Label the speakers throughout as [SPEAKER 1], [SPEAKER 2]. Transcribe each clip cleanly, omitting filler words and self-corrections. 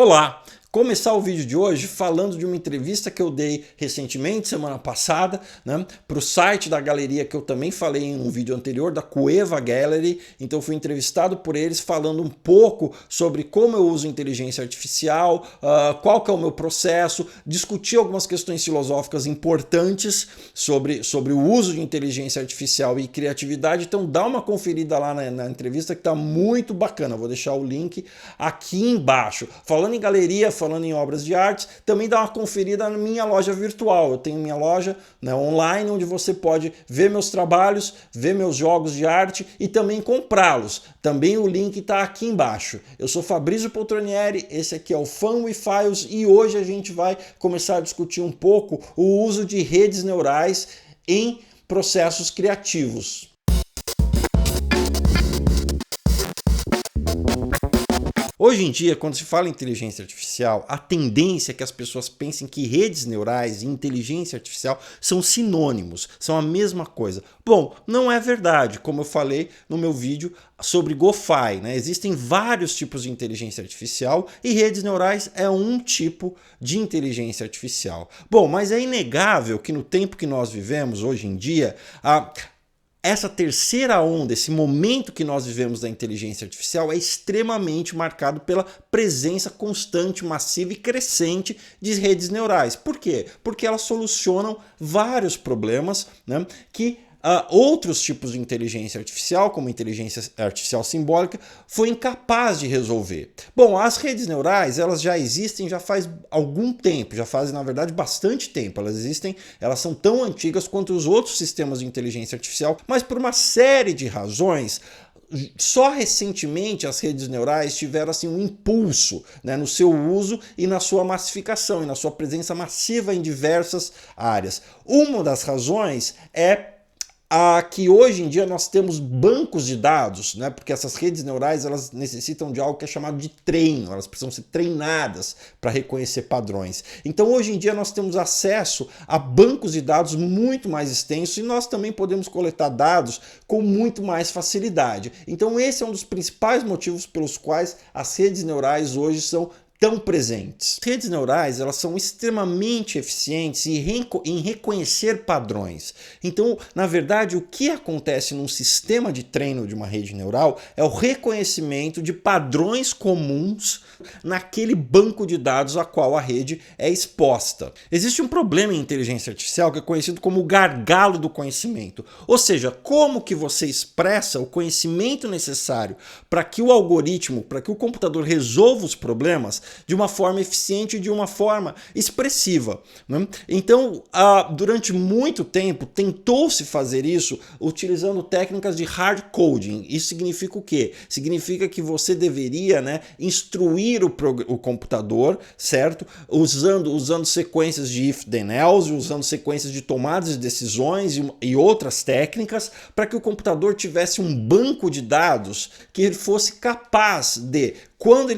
[SPEAKER 1] Olá! Começar o vídeo de hoje falando de uma entrevista que eu dei recentemente, semana passada, né, para o site da galeria que eu também falei em um vídeo anterior, da Cueva Gallery. Então fui entrevistado por eles falando um pouco sobre como eu uso inteligência artificial, qual que é o meu processo, discutir algumas questões filosóficas importantes sobre o uso de inteligência artificial e criatividade. Então dá uma conferida lá na entrevista que está muito bacana. Vou deixar o link aqui embaixo. Falando em galeria, falando em obras de arte, também dá uma conferida na minha loja virtual. Eu tenho minha loja, né, online, onde você pode ver meus trabalhos, ver meus jogos de arte e também comprá-los. Também o link está aqui embaixo. Eu sou Fabrício Poltronieri, esse aqui é o Fun with Files e hoje a gente vai começar a discutir um pouco o uso de redes neurais em processos criativos. Hoje em dia, quando se fala em inteligência artificial, a tendência é que as pessoas pensem que redes neurais e inteligência artificial são sinônimos, são a mesma coisa. Bom, não é verdade, como eu falei no meu vídeo sobre GoFi, né? Existem vários tipos de inteligência artificial e redes neurais é um tipo de inteligência artificial. Bom, mas é inegável que no tempo que nós vivemos hoje em dia, essa terceira onda, esse momento que nós vivemos da inteligência artificial é extremamente marcado pela presença constante, massiva e crescente de redes neurais. Por quê? Porque elas solucionam vários problemas, né, que outros tipos de inteligência artificial, como inteligência artificial simbólica, foi incapaz de resolver. Bom, as redes neurais, elas já existem já faz algum tempo, já fazem, na verdade, bastante tempo. Elas existem, elas são tão antigas quanto os outros sistemas de inteligência artificial, mas por uma série de razões, só recentemente as redes neurais tiveram assim, um impulso, né, no seu uso e na sua massificação, e na sua presença massiva em diversas áreas. Uma das razões é que hoje em dia nós temos bancos de dados, né? Porque essas redes neurais elas necessitam de algo que é chamado de treino, elas precisam ser treinadas para reconhecer padrões. Então hoje em dia nós temos acesso a bancos de dados muito mais extensos e nós também podemos coletar dados com muito mais facilidade. Então esse é um dos principais motivos pelos quais as redes neurais hoje são tão presentes. As redes neurais elas são extremamente eficientes em reconhecer padrões. Então, na verdade, o que acontece num sistema de treino de uma rede neural é o reconhecimento de padrões comuns naquele banco de dados a qual a rede é exposta. Existe um problema em inteligência artificial que é conhecido como o gargalo do conhecimento. Ou seja, como que você expressa o conhecimento necessário para que o algoritmo, para que o computador resolva os problemas de uma forma eficiente e de uma forma expressiva, né? Então, durante muito tempo, tentou-se fazer isso utilizando técnicas de hard coding. Isso significa o quê? Significa que você deveria, né, instruir o computador, certo? Usando sequências de if then else, usando sequências de tomadas de decisões e outras técnicas para que o computador tivesse um banco de dados que ele fosse capaz de, quando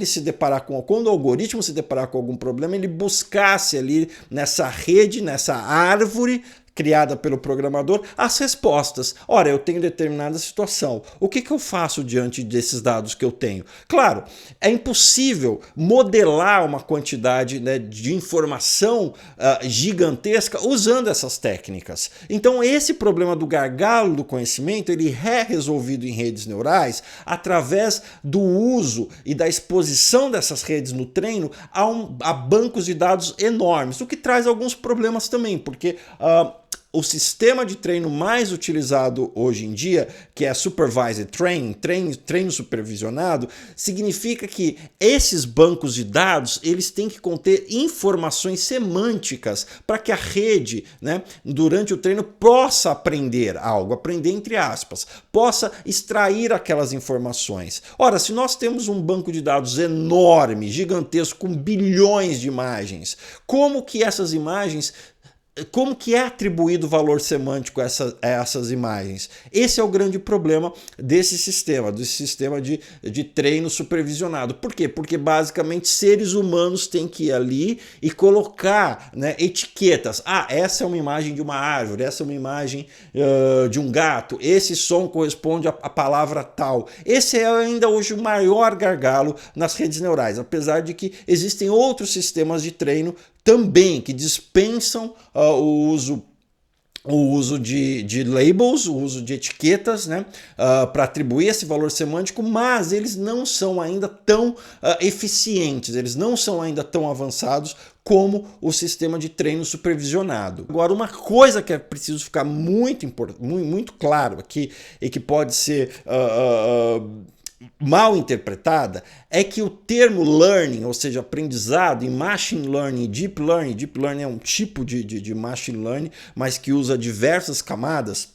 [SPEAKER 1] o algoritmo se deparar com algum problema, ele buscasse ali nessa rede, nessa árvore criada pelo programador, as respostas. Ora, eu tenho determinada situação. O que eu faço diante desses dados que eu tenho? Claro, é impossível modelar uma quantidade, né, de informação gigantesca usando essas técnicas. Então, esse problema do gargalo do conhecimento, ele é resolvido em redes neurais através do uso e da exposição dessas redes no treino a bancos de dados enormes, o que traz alguns problemas também, porque o sistema de treino mais utilizado hoje em dia, que é Supervised Training, treino supervisionado, significa que esses bancos de dados eles têm que conter informações semânticas para que a rede, né, durante o treino possa aprender algo, aprender entre aspas, possa extrair aquelas informações. Ora, se nós temos um banco de dados enorme, gigantesco, com bilhões de imagens, como que essas imagens como que é atribuído valor semântico a essas imagens? Esse é o grande problema desse sistema de treino supervisionado. Por quê? Porque basicamente seres humanos têm que ir ali e colocar, né, etiquetas. Ah, essa é uma imagem de uma árvore, essa é uma imagem de um gato, esse som corresponde à palavra tal. Esse é ainda hoje o maior gargalo nas redes neurais, apesar de que existem outros sistemas de treino também que dispensam o uso de labels, o uso de etiquetas, né, para atribuir esse valor semântico, mas eles não são ainda tão eficientes, eles não são ainda tão avançados como o sistema de treino supervisionado. Agora, uma coisa que é preciso ficar muito claro aqui e que pode ser mal interpretada é que o termo learning, ou seja, aprendizado, em machine learning, deep learning é um tipo de machine learning, mas que usa diversas camadas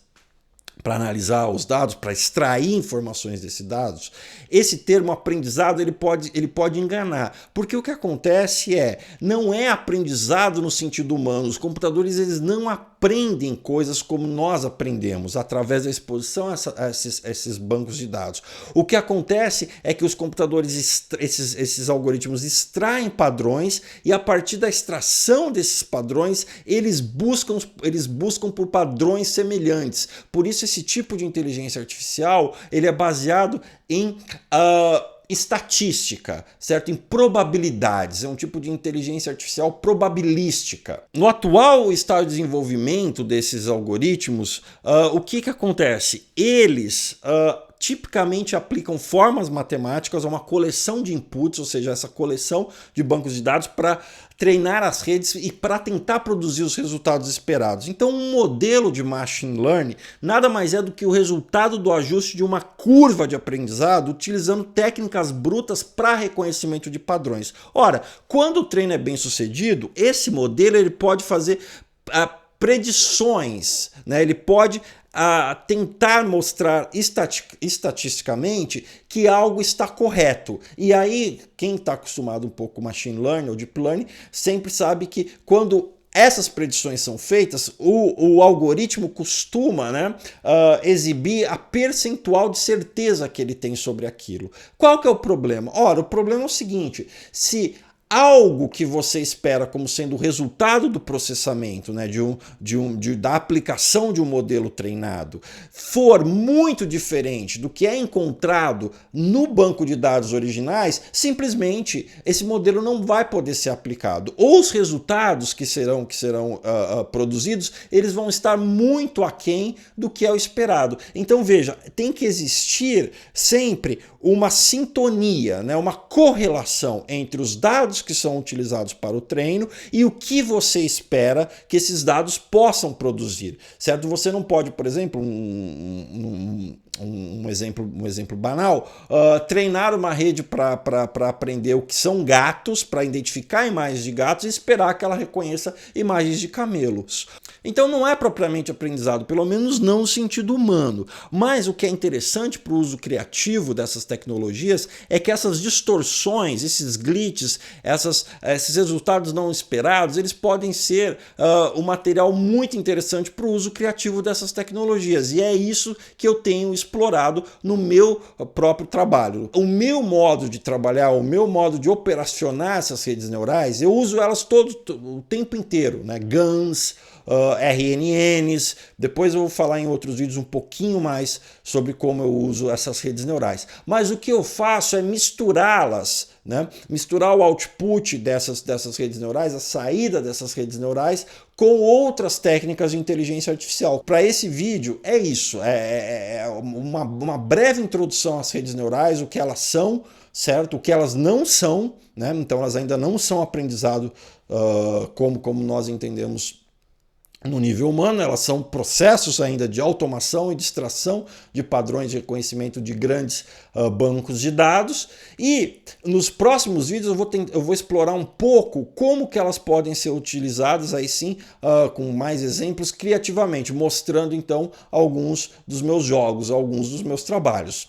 [SPEAKER 1] para analisar os dados, para extrair informações desses dados. Esse termo aprendizado ele pode enganar, porque o que acontece não é aprendizado no sentido humano. Os computadores eles não aprendem coisas como nós aprendemos, através da exposição a esses bancos de dados. O que acontece é que os computadores, esses algoritmos extraem padrões e a partir da extração desses padrões, eles buscam por padrões semelhantes. Por isso esse tipo de inteligência artificial ele é baseado em estatística, certo? Em probabilidades, é um tipo de inteligência artificial probabilística. No atual estado de desenvolvimento desses algoritmos, o que acontece? Eles tipicamente aplicam formas matemáticas a uma coleção de inputs, ou seja, essa coleção de bancos de dados para treinar as redes e para tentar produzir os resultados esperados. Então, um modelo de machine learning nada mais é do que o resultado do ajuste de uma curva de aprendizado utilizando técnicas brutas para reconhecimento de padrões. Ora, quando o treino é bem sucedido, esse modelo ele pode fazer predições, né? Ele pode tentar mostrar estatisticamente que algo está correto. E aí, quem está acostumado um pouco com machine learning ou deep learning, sempre sabe que quando essas predições são feitas, o algoritmo costuma, né, exibir a percentual de certeza que ele tem sobre aquilo. Qual que é o problema? Ora, o problema é o seguinte, se algo que você espera como sendo o resultado do processamento, né, da aplicação de um modelo treinado, for muito diferente do que é encontrado no banco de dados originais, simplesmente esse modelo não vai poder ser aplicado. Ou os resultados que serão produzidos, eles vão estar muito aquém do que é o esperado. Então veja, tem que existir sempre uma sintonia, né, uma correlação entre os dados que são utilizados para o treino e o que você espera que esses dados possam produzir, certo? Você não pode, por exemplo, um exemplo banal, treinar uma rede para aprender o que são gatos, para identificar imagens de gatos e esperar que ela reconheça imagens de camelos. Então não é propriamente aprendizado, pelo menos não no sentido humano. Mas o que é interessante para o uso criativo dessas tecnologias é que essas distorções, esses glitches, esses resultados não esperados, eles podem ser um material muito interessante para o uso criativo dessas tecnologias. E é isso que eu tenho explorado no meu próprio trabalho. O meu modo de trabalhar, o meu modo de operacionar essas redes neurais, eu uso elas o tempo inteiro, né? GANs, RNNs, depois eu vou falar em outros vídeos um pouquinho mais sobre como eu uso essas redes neurais. Mas o que eu faço é misturá-las, né? Misturar o output dessas redes neurais, a saída dessas redes neurais com outras técnicas de inteligência artificial. Para esse vídeo é isso, é uma breve introdução às redes neurais, o que elas são, certo? O que elas não são, né? Então elas ainda não são aprendizado como nós entendemos no nível humano, elas são processos ainda de automação e de extração de padrões de reconhecimento de grandes bancos de dados. E nos próximos vídeos eu vou explorar um pouco como que elas podem ser utilizadas, aí sim, com mais exemplos criativamente, mostrando então alguns dos meus jogos, alguns dos meus trabalhos.